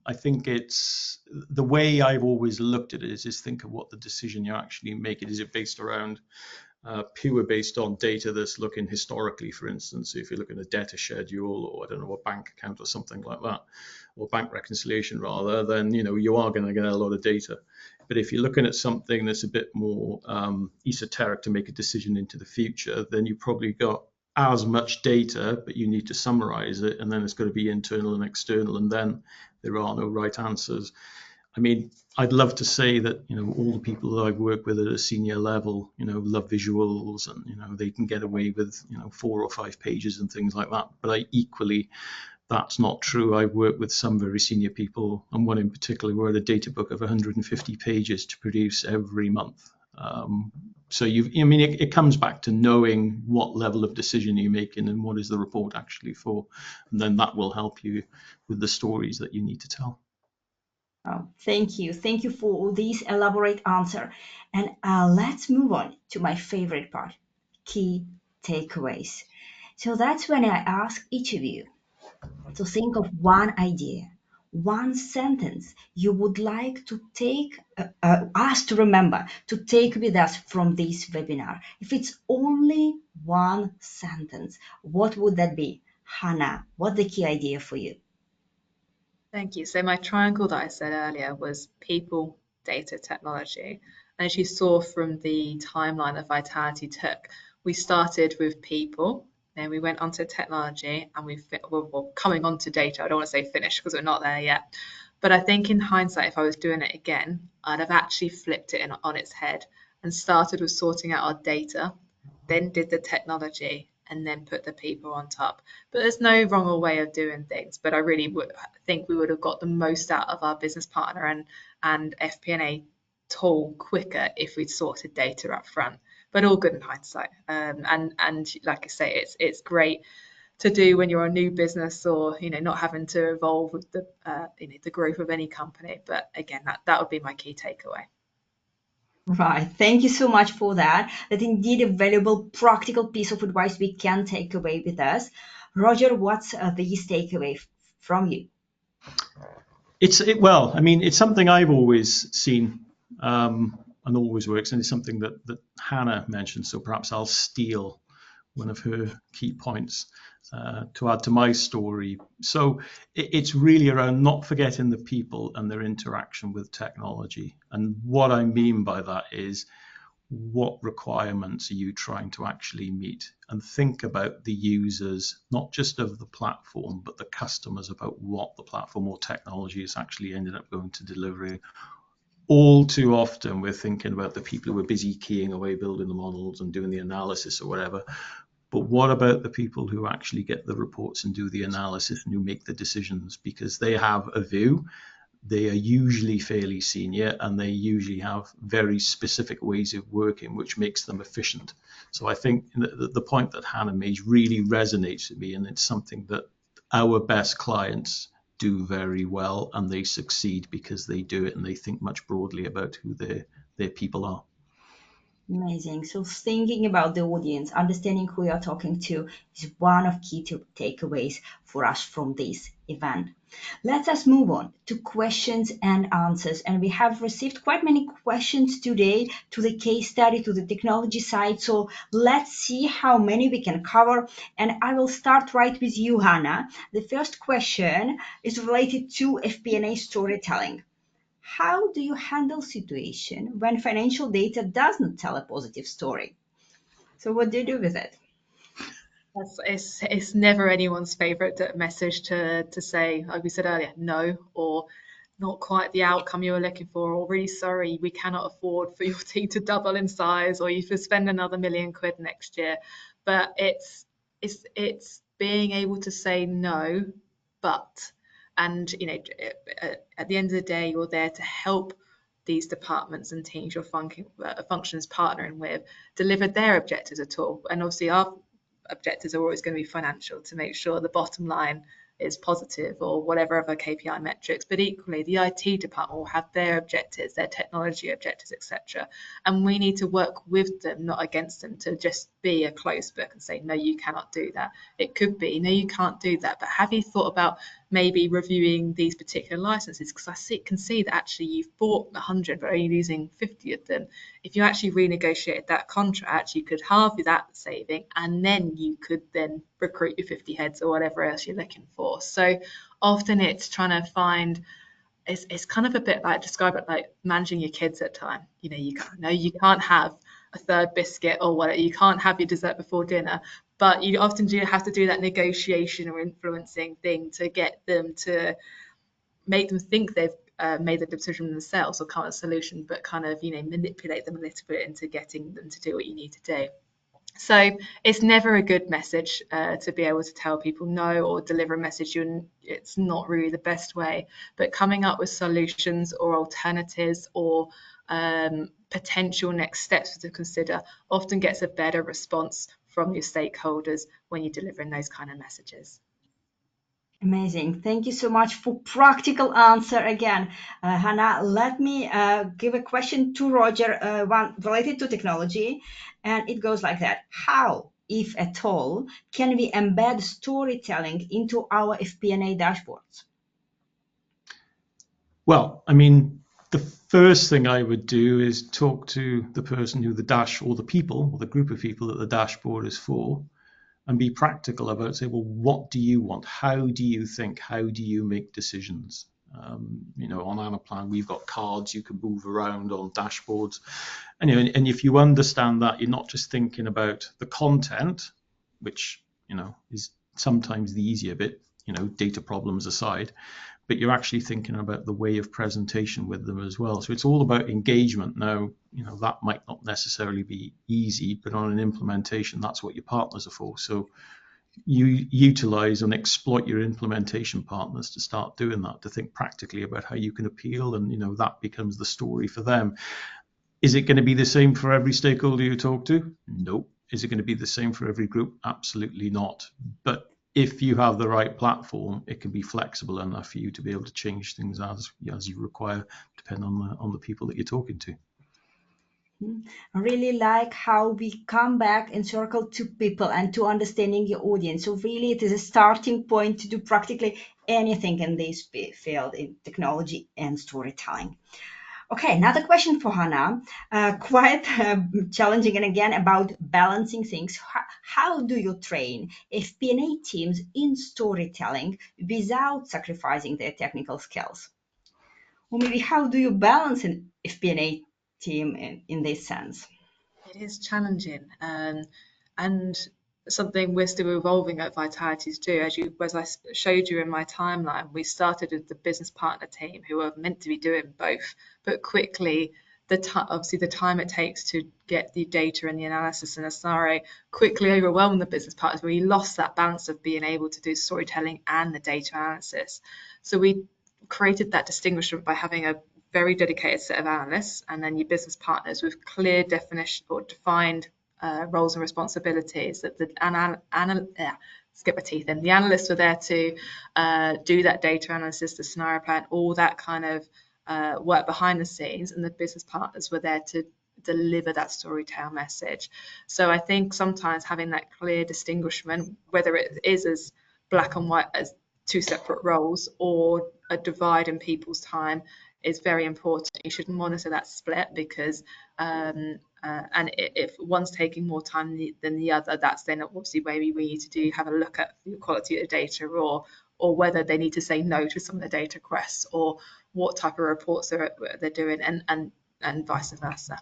I think it's the way I've always looked at it is think of what the decision you're actually making. Is it based around pure based on data that's looking historically, for instance, if you're looking at a debtor schedule or I don't know, a bank account or something like that, or bank reconciliation rather, then you are going to get a lot of data. But if you're looking at something that's a bit more esoteric to make a decision into the future, then you probably got as much data, but you need to summarize it, and then it's got to be internal and external, and then there are no right answers. I mean, I'd love to say that, all the people that I've worked with at a senior level, love visuals and, they can get away with, 4 or 5 pages and things like that. But that's not true. I've worked with some very senior people, and one in particular who had a data book of 150 pages to produce every month. So it comes back to knowing what level of decision you're making and what is the report actually for. And then that will help you with the stories that you need to tell. Oh, thank you. Thank you for this elaborate answer. And let's move on to my favorite part, key takeaways. So that's when I ask each of you to think of one idea, one sentence you would like to take us to remember, to take with us from this webinar. If it's only one sentence, what would that be? Hannah, what's the key idea for you? Thank you. So my triangle that I said earlier was people, data, technology. And as you saw from the timeline that Vitality took, we started with people, then we went on to technology, and we're coming on to data. I don't want to say finished because we're not there yet. But I think in hindsight, if I was doing it again, I'd have actually flipped it on its head and started with sorting out our data, then did the technology, and then put the people on top. But there's no wrong way of doing things. But I really would think we would have got the most out of our business partner and FP&A tool quicker if we'd sorted data up front. But all good in hindsight. And like I say, it's great to do when you're a new business or not having to evolve with the growth of any company. But again, that would be my key takeaway. Right. Thank you so much for that. That's indeed a valuable, practical piece of advice we can take away with us. Roger, what's the takeaway from you? It's something I've always seen and always works, and it's something that Hannah mentioned. So perhaps I'll steal one of her key points to add to my story. So it's really around not forgetting the people and their interaction with technology. And what I mean by that is, what requirements are you trying to actually meet? And think about the users, not just of the platform, but the customers, about what the platform or technology is actually ended up going to deliver. All too often we're thinking about the people who are busy keying away, building the models and doing the analysis or whatever. But what about the people who actually get the reports and do the analysis and who make the decisions? Because they have a view, they are usually fairly senior, and they usually have very specific ways of working, which makes them efficient. So I think the point that Hannah made really resonates with me, and it's something that our best clients do very well, and they succeed because they do it and they think much broadly about who their people are. Amazing. So thinking about the audience, understanding who you're talking to is one of key takeaways for us from this event. Let us move on to questions and answers. And we have received quite many questions today to the case study, to the technology side. So let's see how many we can cover. And I will start right with you, Hannah. The first question is related to FP&A storytelling. How do you handle situation when financial data does not tell a positive story? So what do you do with it? It's never anyone's favorite message to say, like we said earlier, no, or not quite the outcome you were looking for, or really sorry, we cannot afford for your team to double in size, or you could spend another £1 million next year. But it's being able to say no, but, and at the end of the day, you're there to help these departments and teams your functions partnering with deliver their objectives at all. And obviously our objectives are always going to be financial, to make sure the bottom line is positive, or whatever other KPI metrics. But equally, the IT department will have their objectives, their technology objectives, etc. And we need to work with them, not against them, to just be a closed book and say, no, you cannot do that. It could be, no, you can't do that. But have you thought about maybe reviewing these particular licenses? Because I can see that actually you've bought 100, but only using 50 of them. If you actually renegotiated that contract, you could halve that saving, and then you could then recruit your 50 heads or whatever else you're looking for. So often it's trying to find, it's kind of a bit like, describe it like managing your kids at time. You can't have a third biscuit or whatever, you can't have your dessert before dinner, but you often do have to do that negotiation or influencing thing to get them to make them think they've made the decision themselves or come up with a solution, but kind of manipulate them a little bit into getting them to do what you need to do. So it's never a good message to be able to tell people no, or deliver a message. It's not really the best way, but coming up with solutions or alternatives or potential next steps to consider often gets a better response from your stakeholders when you're delivering those kind of messages. Amazing. Thank you so much for practical answer again. Hannah, let me give a question to Roger, one related to technology, and it goes like that. How, if at all, can we embed storytelling into our FP&A dashboards? Well, I mean, the first thing I would do is talk to the person who or the people, or the group of people that the dashboard is for, and be practical about, say, well, what do you want? How do you think? How do you make decisions? On Anaplan, we've got cards you can move around on dashboards. And if you understand that, you're not just thinking about the content, which, is sometimes the easier bit, data problems aside, but you're actually thinking about the way of presentation with them as well. So it's all about engagement. Now, that might not necessarily be easy, but on an implementation, that's what your partners are for. So you utilize and exploit your implementation partners to start doing that, to think practically about how you can appeal, and that becomes the story for them. Is it going to be the same for every stakeholder you talk to? Nope. Is it going to be the same for every group? Absolutely not. But if you have the right platform, it can be flexible enough for you to be able to change things as you require, depending on the people that you're talking to. I really like how we come back in circle to people and to understanding your audience. So really it is a starting point to do practically anything in this field, in technology and storytelling. Okay, another question for Hannah, quite challenging, and again about balancing things. How do you train FP&A teams in storytelling without sacrificing their technical skills? Or maybe how do you balance an FP&A team in this sense? It is challenging, and something we're still evolving at Vitality to do. As I showed you in my timeline, we started with the business partner team who are meant to be doing both, but quickly obviously the time it takes to get the data and the analysis and the scenario quickly overwhelmed the business partners. We lost that balance of being able to do storytelling and the data analysis. So we created that distinguishment by having a very dedicated set of analysts, and then your business partners with clear definition or defined roles and responsibilities. That the the analysts were there to do that data analysis, the scenario plan, all that kind of work behind the scenes, and the business partners were there to deliver that storytell message. So I think sometimes having that clear distinguishment, whether it is as black and white as two separate roles or a divide in people's time, is very important. You should monitor that split, because and if one's taking more time than the other, that's then obviously where we need to have a look at the quality of the data, or whether they need to say no to some of the data requests, or what type of reports they're doing, and vice versa.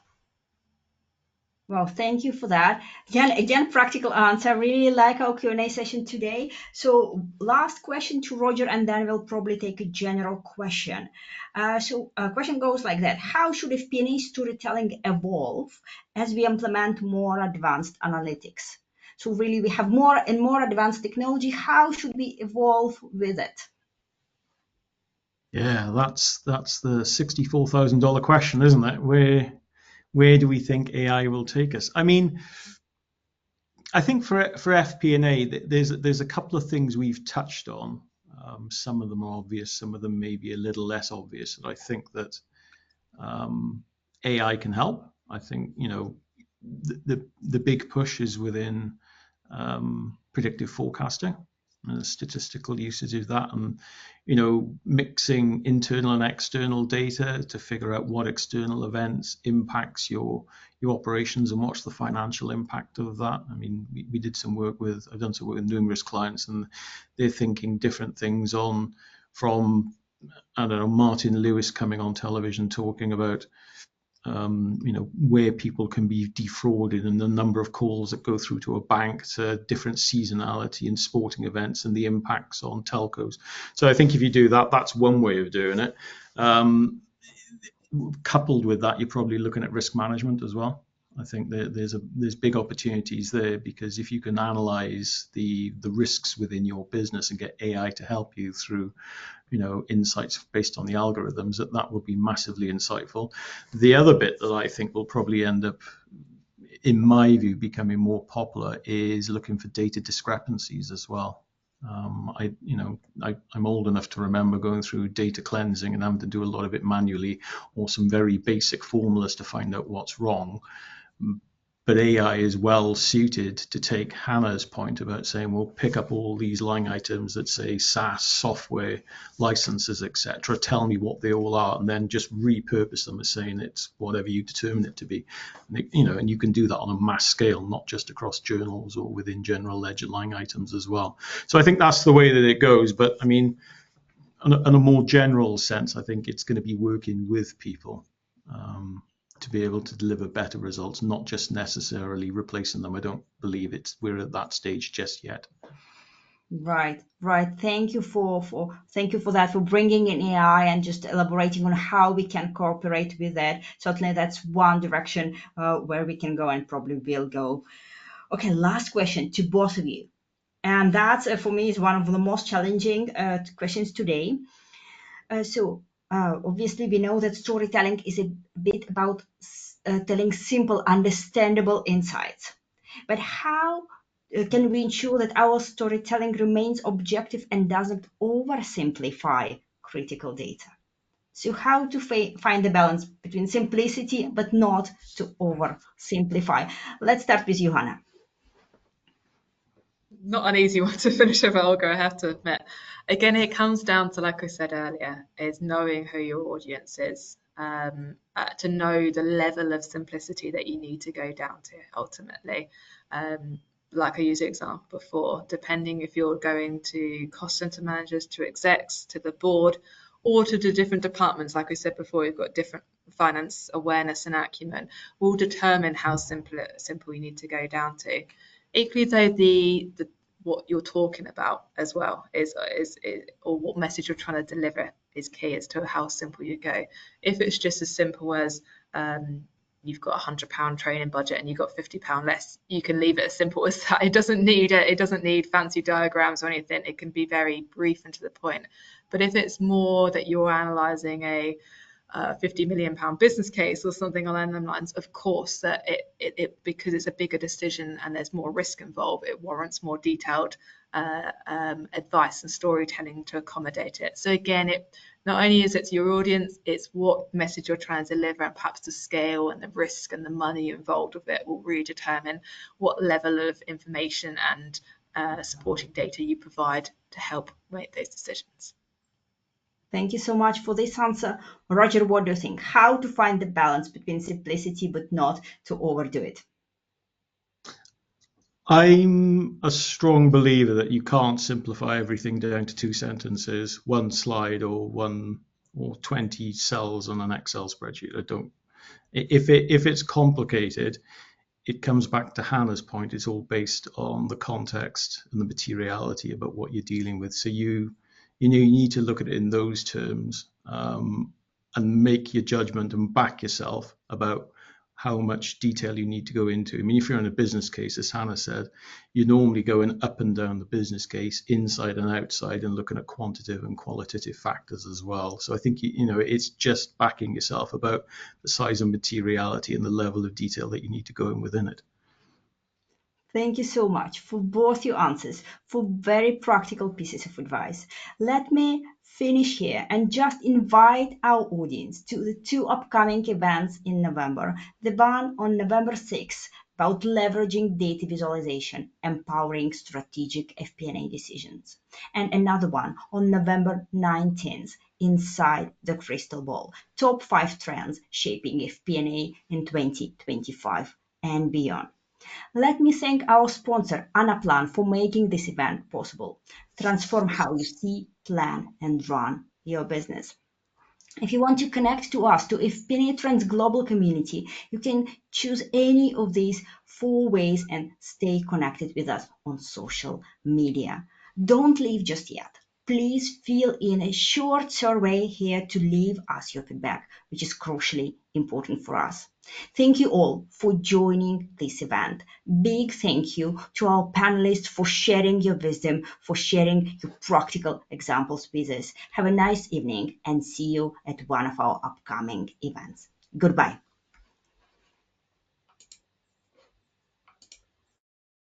Well, thank you for that. Again, practical answer. Really like our Q&A session today. So last question to Roger, and then we'll probably take a general question. Question goes like that. How should FP&A storytelling evolve as we implement more advanced analytics? So really we have more and more advanced technology. How should we evolve with it? Yeah, that's the $64,000 question, isn't it? Where do we think AI will take us? I mean, I think for FP&A, there's a couple of things we've touched on. Some of them are obvious, some of them may be a little less obvious. And I think that AI can help. I think the big push is within predictive forecasting and the statistical usage of that, and mixing internal and external data to figure out what external events impacts your operations and what's the financial impact of that. I mean, we did some work with, I've done some work with numerous clients, and they're thinking different things from I don't know, Martin Lewis coming on television talking about where people can be defrauded and the number of calls that go through to a bank, to different seasonality in sporting events and the impacts on telcos. So I think if you do that, that's one way of doing it. Coupled with that, you're probably looking at risk management as well. I think there's big opportunities there, because if you can analyze the risks within your business and get AI to help you through insights based on the algorithms, that would be massively insightful. The other bit that I think will probably end up, in my view, becoming more popular is looking for data discrepancies as well. I'm old enough to remember going through data cleansing and having to do a lot of it manually, or some very basic formulas to find out what's wrong. But AI is well suited to take Hannah's point about saying, well, pick up all these line items that say SaaS, software, licenses, etc. Tell me what they all are, and then just repurpose them as saying it's whatever you determine it to be. And you can do that on a mass scale, not just across journals or within general ledger line items as well. So I think that's the way that it goes. But I mean, in a more general sense, I think it's going to be working with people to be able to deliver better results, not just necessarily replacing them. I don't believe we're at that stage just yet. Right. Thank you for that, for bringing in AI and just elaborating on how we can cooperate with that. Certainly, that's one direction where we can go, and probably will go. Okay, last question to both of you, and that's for me is one of the most challenging questions today. Obviously, we know that storytelling is a bit about telling simple, understandable insights. But how can we ensure that our storytelling remains objective and doesn't oversimplify critical data? So how to find the balance between simplicity but not to oversimplify? Let's start with you, Hannah. Not an easy one to finish with, Olga, I have to admit. Again, it comes down to, like I said earlier, is knowing who your audience is, to know the level of simplicity that you need to go down to ultimately. Like I used the example before, depending if you're going to cost center managers, to execs, to the board, or to the different departments, like I said before, we've got different finance awareness and acumen, will determine how simple you need to go down to. Equally though, the what you're talking about as well is or what message you're trying to deliver is key as to how simple you go. If it's just as simple as you've got £100 training budget and you've got £50 less, you can leave it as simple as that. It doesn't need fancy diagrams or anything. It can be very brief and to the point. But if it's more that you're analysing a £50 million business case or something along those lines, of course that it because it's a bigger decision and there's more risk involved, it warrants more detailed advice and storytelling to accommodate it. So again, it not only is it to your audience, it's what message you're trying to deliver, and perhaps the scale and the risk and the money involved with it will really determine what level of information and supporting data you provide to help make those decisions. Thank you so much for this answer. Roger, what do you think? How to find the balance between simplicity but not to overdo it? I'm a strong believer that you can't simplify everything down to 2 sentences, one slide, or 20 cells on an Excel spreadsheet. If it's complicated, it comes back to Hannah's point. It's all based on the context and the materiality about what you're dealing with. So you need to look at it in those terms, and make your judgment and back yourself about how much detail you need to go into. I mean, if you're in a business case, as Hannah said, you're normally going up and down the business case, inside and outside, and looking at quantitative and qualitative factors as well. So I think, it's just backing yourself about the size and materiality and the level of detail that you need to go in within it. Thank you so much for both your answers, for very practical pieces of advice. Let me finish here and just invite our audience to the 2 upcoming events in November. The one on November 6th about leveraging data visualization, empowering strategic FP&A decisions. And another one on November 19th, Inside the Crystal Ball, top 5 trends shaping FP&A in 2025 and beyond. Let me thank our sponsor, Anaplan, for making this event possible. Transform how you see, plan, and run your business. If you want to connect to us, to FP&A Trends global community, you can choose any of these 4 ways and stay connected with us on social media. Don't leave just yet. Please fill in a short survey here to leave us your feedback, which is crucially important for us. Thank you all for joining this event. Big thank you to our panelists for sharing your wisdom, for sharing your practical examples with us. Have a nice evening and see you at one of our upcoming events. Goodbye.